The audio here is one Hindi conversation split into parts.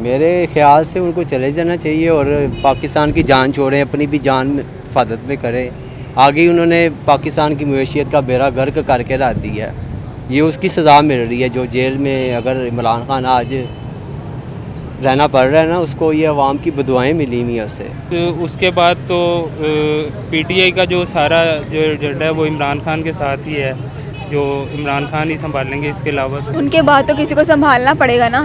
मेरे ख्याल से उनको चले जाना चाहिए और पाकिस्तान की जान छोड़ें, अपनी भी जान हिफाजत में करें। आगे ही उन्होंने पाकिस्तान की मवेशियत का बेड़ा गर्क करके रख दिया है। ये उसकी सज़ा मिल रही है। जो जेल में अगर इमरान खान आज रहना पड़ रहा है ना, उसको ये अवाम की बदुआएं मिली हुई हैं उससे। तो उसके बाद तो पीटीआई का जो सारा जो एजेंडा है वो इमरान खान के साथ ही है, जो इमरान खान ही संभालेंगे। इसके अलावा तो उनके बाद तो किसी को संभालना पड़ेगा ना।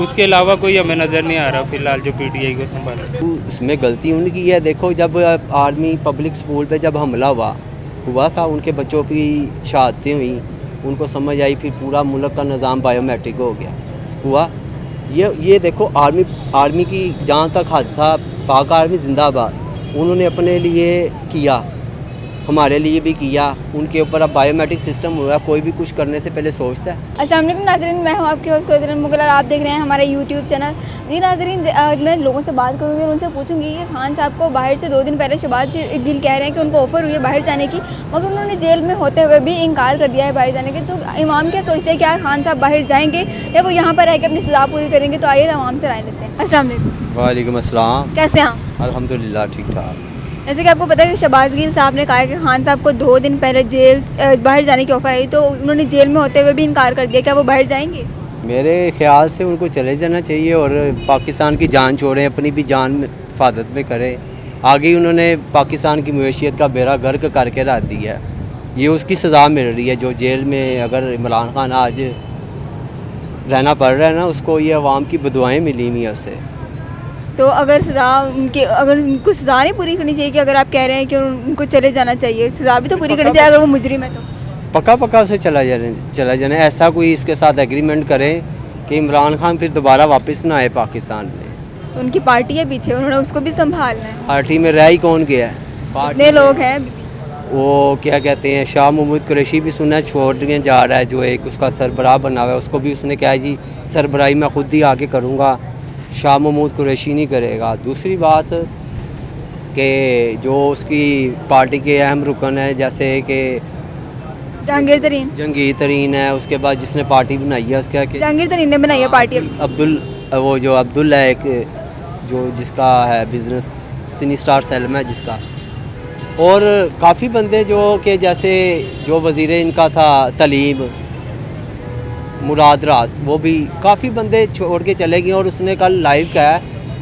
उसके अलावा कोई हमें नज़र नहीं आ रहा फ़िलहाल जो पीटीआई को संभाले। उसमें गलती उनकी है। देखो, जब आर्मी पब्लिक स्कूल पे जब हमला हुआ था, उनके बच्चों की शहादतें हुई, उनको समझ आई, फिर पूरा मुल्क का निज़ाम बायोमेट्रिक हो गया हुआ। ये देखो, आर्मी की जहाँ तक हद था, पाक आर्मी जिंदाबाद। उन्होंने अपने लिए किया, हमारे लिए भी किया। उनके ऊपर अब बायोमेट्रिक सिस्टम हुआ, कोई भी कुछ करने से पहले सोचता है। अस्सलाम वालेकुम नाज़रीन, मैं हूँ आपकी होस्ट क़ुदरत मुग़ल और आप देख रहे हैं हमारा यूट्यूब चैनल। जी नाज़रीन, आज मैं लोगों से बात करूँगी और उनसे पूछूंगी कि खान साहब को बाहर से 2 दिन पहले शहबाज गिल कह रहे हैं कि उनको ऑफ़र हुई है बाहर जाने की, मगर उन्होंने जेल में होते हुए भी इनकार कर दिया है बाहर जाने के। तो इमाम क्या सोचते हैं, क्या खान साहब बाहर जाएंगे या वो यहाँ पर रह के अपनी सज़ा पूरी करेंगे? तो आइए आवाम से राय लेते हैं। अस्सलाम वालेकुम। वालेकुम अस्सलाम। कैसे हैं आप? अल्हम्दुलिल्लाह ठीक ठाक। जैसे कि आपको पता है कि शहबाज गिल साहब ने कहा है कि खान साहब को 2 दिन पहले बाहर जाने की ऑफ़र आई, तो उन्होंने जेल में होते हुए भी इनकार कर दिया। क्या वो बाहर जाएंगे? मेरे ख्याल से उनको चले जाना चाहिए और पाकिस्तान की जान छोड़ें, अपनी भी जान हिफाजत में करें। आगे ही उन्होंने पाकिस्तान की मवेशियत का बेड़ा गर्क करके रख दिया है। ये उसकी सज़ा मिल रही है। जो जेल में अगर इमरान खान आज रहना पड़ रहा है ना, उसको ये अवाम की बदुआएं मिली हुई हैं उससे। तो अगर उनको सज़ा नहीं पूरी करनी चाहिए, कि अगर आप कह रहे हैं कि उनको चले जाना चाहिए, सज़ा भी तो पूरी करनी चाहिए अगर वो मुजरिम है तो। पक्का उसे चला जाना। ऐसा कोई इसके साथ एग्रीमेंट करें कि इमरान खान फिर दोबारा वापस ना आए पाकिस्तान में। तो उनकी पार्टी है पीछे, उन्होंने उसको भी संभालना है। पार्टी में रह ही कौन गया है? कितने लोग हैं? वो क्या कहते हैं, शाह महमूद कुरैशी भी सुना छोड़ने जा रहा है, जो एक उसका सरबराह बना हुआ है। उसको भी उसने कहा है जी सरबराही मैं खुद ही आके करूँगा, शाह महमूद कुरैशी नहीं करेगा। दूसरी बात कि जो उसकी पार्टी के अहम रुकन है, जैसे कि जहांगीर तरीन है, उसके बाद जिसने पार्टी बनाई है उसका जहांगीर तरीन ने बनाई है पार्टी। अब्दुल है एक, जो जिसका है बिज़नेस सिनी स्टार सेलम है जिसका। और काफ़ी बंदे जो कि जैसे जो वज़ीर इनका था तलीम मुराद रास, वो भी काफ़ी बंदे छोड़ के चले गए। और उसने कल लाइव कहा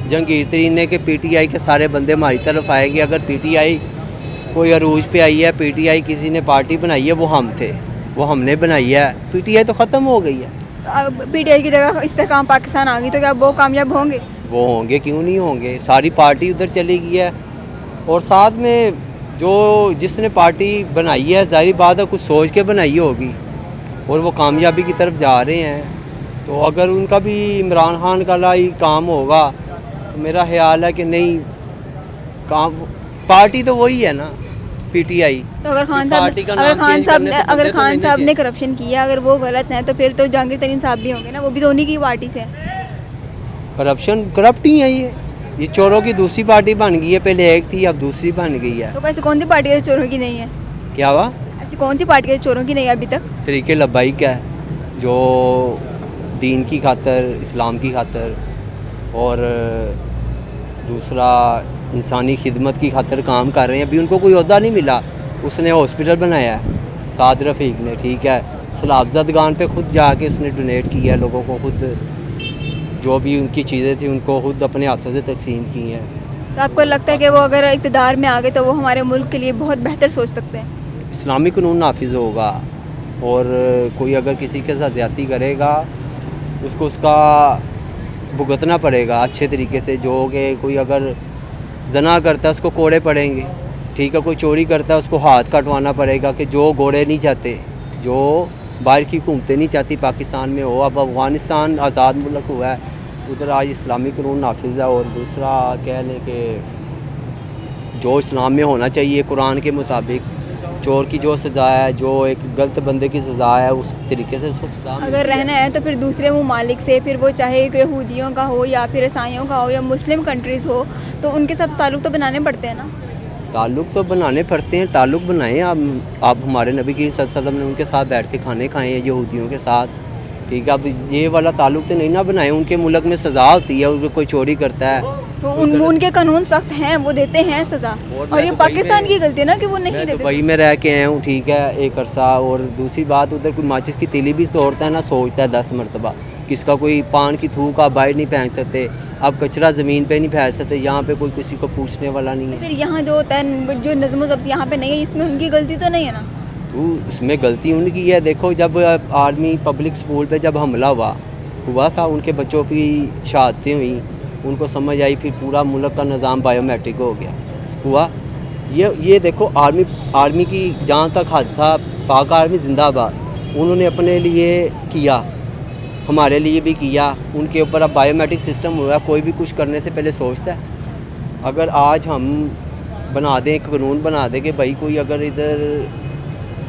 जहांगीर तरीन ने कि पीटीआई के सारे बंदे हमारी तरफ आएंगे। अगर पीटीआई कोई अरूज पे आई है, पीटीआई किसी ने पार्टी बनाई है, वो हम थे, वो हमने बनाई है। पीटीआई तो ख़त्म हो गई है। पीटीआई की जगह इस्तेकाम पाकिस्तान आ गई, तो क्या वो कामयाब होंगे? वो होंगे, क्यों नहीं होंगे। सारी पार्टी उधर चली गई है। और साथ में जो जिसने पार्टी बनाई है, ज़ाहिर बात है कुछ सोच के बनाई होगी और वो कामयाबी की तरफ जा रहे हैं। तो अगर उनका भी इमरान खान का लाई काम होगा तो मेरा ख्याल है कि नहीं, काम पार्टी तो वही है ना, पीटीआई। तो अगर खान साहब ने करप्शन किया, अगर वो गलत है, तो फिर तो जहांगीर तरीन साहब भी होंगे ना, वो भी तो उन्हीं की पार्टी से हैं। करप्ट ही है ये चोरों की दूसरी पार्टी बन गई है। पहले एक थी, अब दूसरी बन गई है। तो कैसे कौन सी पार्टी है चोरों की नहीं है? क्या हुआ? ऐसी कौन सी पार्टी है चोरों की नहीं है अभी तक? तरीके लब्बाइक है, जो दीन की खातर, इस्लाम की खातर, और दूसरा इंसानी खिदमत की खातर काम कर रहे हैं। अभी उनको कोई ओहदा नहीं मिला। उसने हॉस्पिटल बनाया है साद रफ़ीक ने, ठीक है। सलाब्ज़दगान पे खुद जाके उसने डोनेट किया है लोगों को, खुद जो भी उनकी चीज़ें थी उनको खुद अपने हाथों से तकसीम की हैं। तो आपको लगता है कि वो अगर इक़्तिदार में आ गए तो वो हमारे मुल्क के लिए बहुत बेहतर सोच सकते हैं? इस्लामी कानून नाफिज होगा और कोई अगर किसी के साथ ज़्यादती करेगा उसको उसका भुगतना पड़ेगा अच्छे तरीके से। जो कि कोई अगर जना करता है उसको कोड़े पड़ेंगे, ठीक है। कोई चोरी करता है उसको हाथ कटवाना पड़ेगा। कि जो गोड़े नहीं चाहते, जो बाहर की हुकूमतें नहीं चाहती पाकिस्तान में हो। अब अफ़गानिस्तान आज़ाद मुल्क हुआ है, उधर आज इस्लामी कानून नाफिज है। और दूसरा कह लें कि जो इस्लाम में होना चाहिए कुरान के मुताबिक, चोर की जो सज़ा है, जो एक गलत बंदे की सज़ा है, उस तरीके से उसको सज़ा अगर रहना है तो फिर दूसरे ममालिक से, फिर वो चाहे यहूदियों का हो या फिर ईसाइयों का हो या मुस्लिम कंट्रीज़ हो, तो उनके साथ ताल्लुक़ तो बनाने पड़ते हैं ना। ताल्लुक़ तो बनाने पड़ते हैं, ताल्लुक़ बनाएं आप हमारे नबी की सल्लल्लाहु अलैहि वसल्लम ने उनके साथ बैठ के खाने खाए हैं यहूदियों के साथ। ठीक है, अब ये वाला ताल्लुक तो नहीं ना बनाए। उनके मुल्क में सज़ा होती है, उनको कोई चोरी करता है तो उनके कानून सख्त हैं, वो देते हैं सज़ा। और ये पाकिस्तान की गलती है ना कि वो नहीं देते। वही में रह के आए हूँ, ठीक है, एक अरसा। और दूसरी बात, उधर कोई माचिस की तीली भी तोड़ता है ना, सोचता है 10 मरतबा। किसका कोई पान की थूक आप बाहर नहीं फेंक सकते, आप कचरा ज़मीन पे नहीं फेंक सकते। यहाँ पे कोई किसी को पूछने वाला नहीं है। फिर यहाँ जो होता है, जो नज़्म ज़ब्त यहाँ पे नहीं है, इसमें उनकी गलती तो नहीं है ना? तो इसमें गलती उनकी है। देखो, जब आर्मी पब्लिक स्कूल पे जब हमला हुआ था, उनके बच्चों की शहादतें हुई, उनको समझ आई, फिर पूरा मुल्क का निज़ाम बायोमेट्रिक हो गया हुआ। ये देखो, आर्मी की जहाँ तक हद था, पाक आर्मी जिंदाबाद, उन्होंने अपने लिए किया, हमारे लिए भी किया। उनके ऊपर अब बायोमेट्रिक सिस्टम हुआ, कोई भी कुछ करने से पहले सोचता है। अगर आज हम बना दें, कानून बना दें कि भाई कोई अगर इधर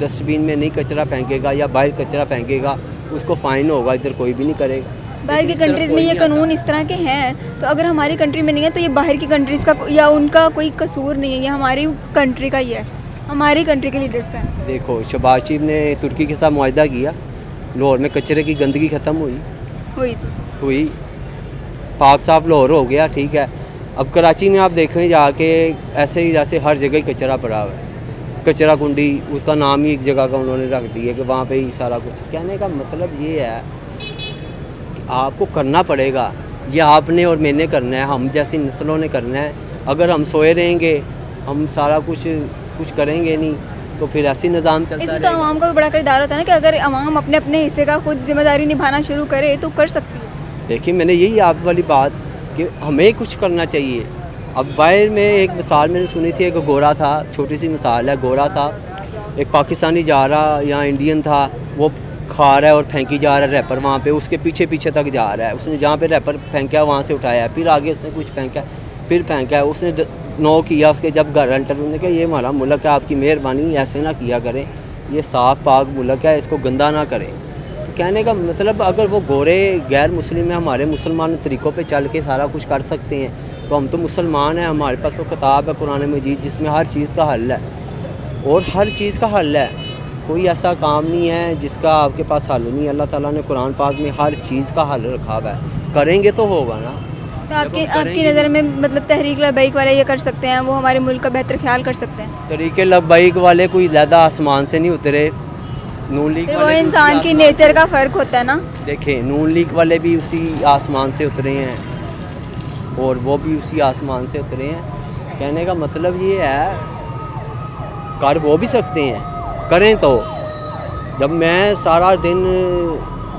डस्टबिन में नहीं कचरा फेंकेगा या बाहर कचरा फेंकेगा, उसको फ़ाइन होगा, इधर कोई भी नहीं करेगा। बाहर की कंट्रीज़ में ये कानून इस तरह के हैं, तो अगर हमारी कंट्री में नहीं है तो ये बाहर की कंट्रीज़ का या उनका कोई कसूर नहीं है, ये हमारी कंट्री का ही है, हमारी कंट्री के लीडर्स का है। देखो, शहबाज शरीफ ने तुर्की के साथ मुआहदा किया, लाहौर में कचरे की गंदगी ख़त्म हुई, पाक साफ लाहौर हो गया, ठीक है। अब कराची में आप देखें जाके, ऐसे ही जैसे हर जगह ही कचरा पड़ा हुआ है, कचरा कुंडी, उसका नाम ही एक जगह का उन्होंने रख दिया कि वहाँ पे ही सारा कुछ। कहने का मतलब ये है कि आपको करना पड़ेगा, ये आपने और मैंने करना है, हम जैसी नस्लों ने करना है। अगर हम सोए रहेंगे, हम सारा कुछ करेंगे नहीं, तो फिर ऐसी निज़ाम चलता इसमें तो आवाम का भी बड़ा किरदार होता है ना कि अगर आवाम अपने अपने हिस्से का खुद जिम्मेदारी निभाना शुरू करे तो कर सकती है। देखिए, मैंने यही आप वाली बात कि हमें कुछ करना चाहिए। अब बाहर में एक मिसाल मैंने सुनी थी, एक गोरा था, छोटी सी मिसाल है, गोरा था, एक पाकिस्तानी जा रहा या इंडियन था, वो खा रहा है और फेंकी जा रहा है रैपर वहाँ पे, उसके पीछे पीछे तक जा रहा है। उसने जहाँ पे रैपर फेंका वहाँ से उठाया, फिर आगे उसने कुछ फेंका, फिर फेंका, उसने नो किया। उसके जब गारंटर ने कहा ये हमारा मुल्क है, आपकी मेहरबानी, ऐसे ना किया करें, ये साफ़ पाक मुल्क है, इसको गंदा ना करें। तो कहने का मतलब, अगर वो गोरे गैर मुस्लिम है, हमारे मुसलमान तरीक़ों पे चल के सारा कुछ कर सकते हैं, तो हम तो मुसलमान हैं, हमारे पास तो किताब है कुरान मजीद, जिसमें हर चीज़ का हल है, और हर चीज़ का हल है। कोई ऐसा काम नहीं है जिसका आपके पास हल नहीं। अल्लाह ताला ने कुरान पाक में हर चीज़ का हल रखा हुआ है, करेंगे तो होगा ना। तो आपकी नज़र में मतलब तहरीक लब्बैक वाले ये कर सकते हैं, वो हमारे मुल्क का बेहतर ख्याल कर सकते हैं? तरीके लब्बैक वाले कोई ज़्यादा आसमान से नहीं उतरे, नून लीग वो इंसान की नेचर का फ़र्क होता है ना। देखें, नून लीग वाले भी उसी आसमान से उतरे हैं और वो भी उसी आसमान से उतरे हैं। कहने का मतलब ये है, कर वो भी सकते हैं, करें तो। जब मैं सारा दिन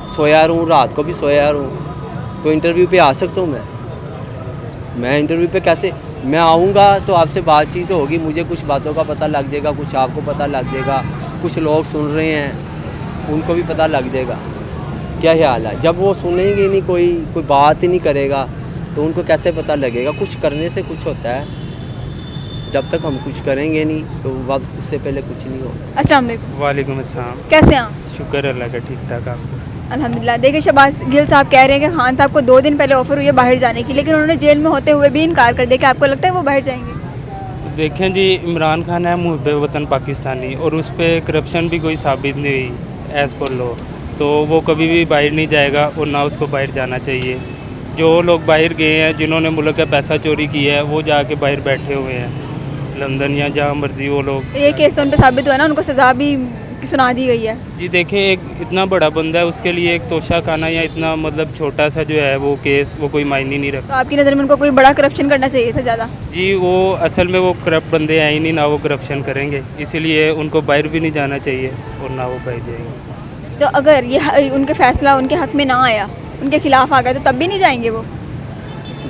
सोया रहूँ, रात को भी सोया रहूँ, तो इंटरव्यू पे आ सकता हूँ मैं इंटरव्यू पे कैसे? मैं आऊँगा तो आपसे बातचीत होगी, मुझे कुछ बातों का पता लग जाएगा, कुछ आपको पता लग जाएगा, कुछ लोग सुन रहे हैं उनको भी पता लग जाएगा क्या ख्याल है। जब वो सुनेंगे नहीं, कोई बात ही नहीं करेगा, तो उनको कैसे पता लगेगा? कुछ करने से कुछ होता है, जब तक हम कुछ करेंगे नहीं तो वक्त उससे पहले कुछ नहीं होगा। अस्सलाम वालेकुम। वालेकुम अस्सलाम। कैसे हैं आप? शुक्र अल्लाह का, ठीक ठाक। आपको? अल्हम्दुलिल्लाह। देखिए, शहबाज गिल साहब कह रहे हैं कि खान साहब को 2 दिन पहले ऑफर हुई है बाहर जाने की, लेकिन उन्होंने जेल में होते हुए भी इनकार कर दिया। कि आपको लगता है वो बाहर जाएंगे? देखें जी, इमरान खान है मुहब्बे वतन पाकिस्तानी, और उस पर करप्शन भी कोई साबित नहीं हुई एज़ पर लॉ, तो वो कभी भी बाहर नहीं जाएगा और ना उसको बाहर जाना चाहिए। जो लोग बाहर गए हैं, जिन्होंने मुल्क का पैसा चोरी किया है, वो जाके बाहर बैठे हुए हैं, लंदन या जहाँ मर्जी वो लोग। ये केस तो उन पर साबित हुआ ना, उनको सज़ा भी सुना दी गई है। जी देखें, एक इतना बड़ा बंदा है, उसके लिए एक तोशा खाना या इतना मतलब छोटा सा जो है वो केस, वो कोई मायने नहीं रखता। तो आपकी नज़र में उनको कोई बड़ा करप्शन करना चाहिए था ज़्यादा? जी, वो असल में वो करप्ट बंदे हैं ही नहीं, ना वो करप्शन करेंगे, इसीलिए उनको बाहर भी नहीं जाना चाहिए और ना वो बाहर जाएंगे। तो अगर ये उनके फैसला उनके हक़ में ना आया, उनके ख़िलाफ़ आ गया, तो तब भी नहीं जाएंगे वो?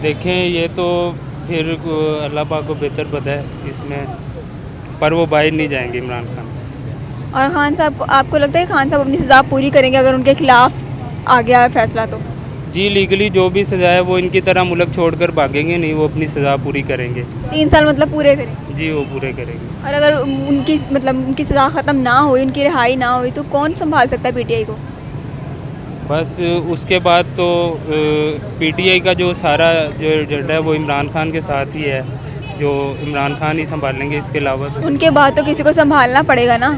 देखें, ये तो फिर अल्लाह पाक को बेहतर पता है इसमें, पर वो बाहर नहीं जाएंगे इमरान खान। और खान साहब को, आपको लगता है खान साहब अपनी सज़ा पूरी करेंगे अगर उनके खिलाफ आ गया है फैसला तो? जी, लीगली जो भी सज़ा है वो इनकी तरह मुल्क छोड़कर भागेंगे नहीं, वो अपनी सज़ा पूरी करेंगे। 3 साल मतलब पूरे करेंगे? जी, वो पूरे करेंगे। और अगर उनकी उनकी सज़ा ख़त्म ना हुई, उनकी रिहाई ना हुई, तो कौन संभाल सकता है पीटीआई को? बस उसके बाद तो पीटीआई का जो सारा जो एजेंडा है वो इमरान खान के साथ ही है, जो इमरान खान ही संभालेंगे। इसके अलावा तो उनके बाद तो किसी को संभालना पड़ेगा ना।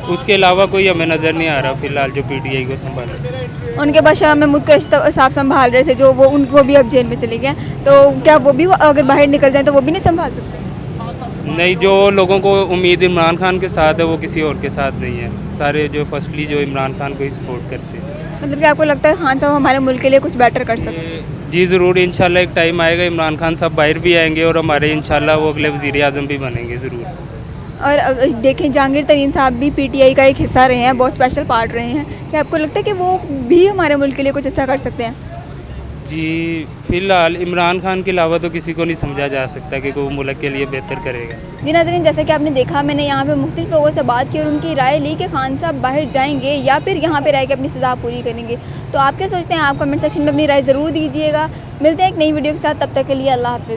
उसके अलावा कोई हमें नज़र नहीं आ रहा फ़िलहाल जो पीटीआई को संभाले। उनके बादशाह महमूद का साहब संभाल रहे थे, जो वो भी अब जेल में चले गए। तो क्या वो भी अगर बाहर निकल जाए तो वो भी नहीं संभाल सकते? नहीं, जो लोगों को उम्मीद इमरान खान के साथ है वो किसी और के साथ नहीं है। सारे जो फर्स्टली जो इमरान खान को ही सपोर्ट करते हैं। मतलब कि आपको लगता है खान साहब हमारे मुल्क के लिए कुछ बेटर कर सकते हैं? जी ज़रूर, इंशाल्लाह एक टाइम आएगा इमरान खान साहब बाहर भी आएंगे और हमारे इंशाल्लाह वो अगले वज़ीर आज़म भी बनेंगे ज़रूर। और देखें जहांगीर तरीन साहब भी पीटीआई का एक हिस्सा रहे हैं, बहुत स्पेशल पार्ट रहे हैं। क्या आपको लगता है कि वो भी हमारे मुल्क के लिए कुछ अच्छा कर सकते हैं? जी फ़िलहाल इमरान खान के अलावा तो किसी को नहीं समझा जा सकता कि वो मुल्क के लिए बेहतर करेगा। जी नाज़रीन, जैसे कि आपने देखा, मैंने यहाँ पे मुख्तलिफ लोगों से बात की और उनकी राय ली कि खान साहब बाहर जाएंगे या फिर यहाँ पे रह के अपनी सज़ा पूरी करेंगे। तो आप क्या सोचते हैं? आप कमेंट सेक्शन में अपनी राय ज़रूर दीजिएगा। मिलते हैं एक नई वीडियो के साथ, तब तक के लिए अल्लाह हाफ़िज़।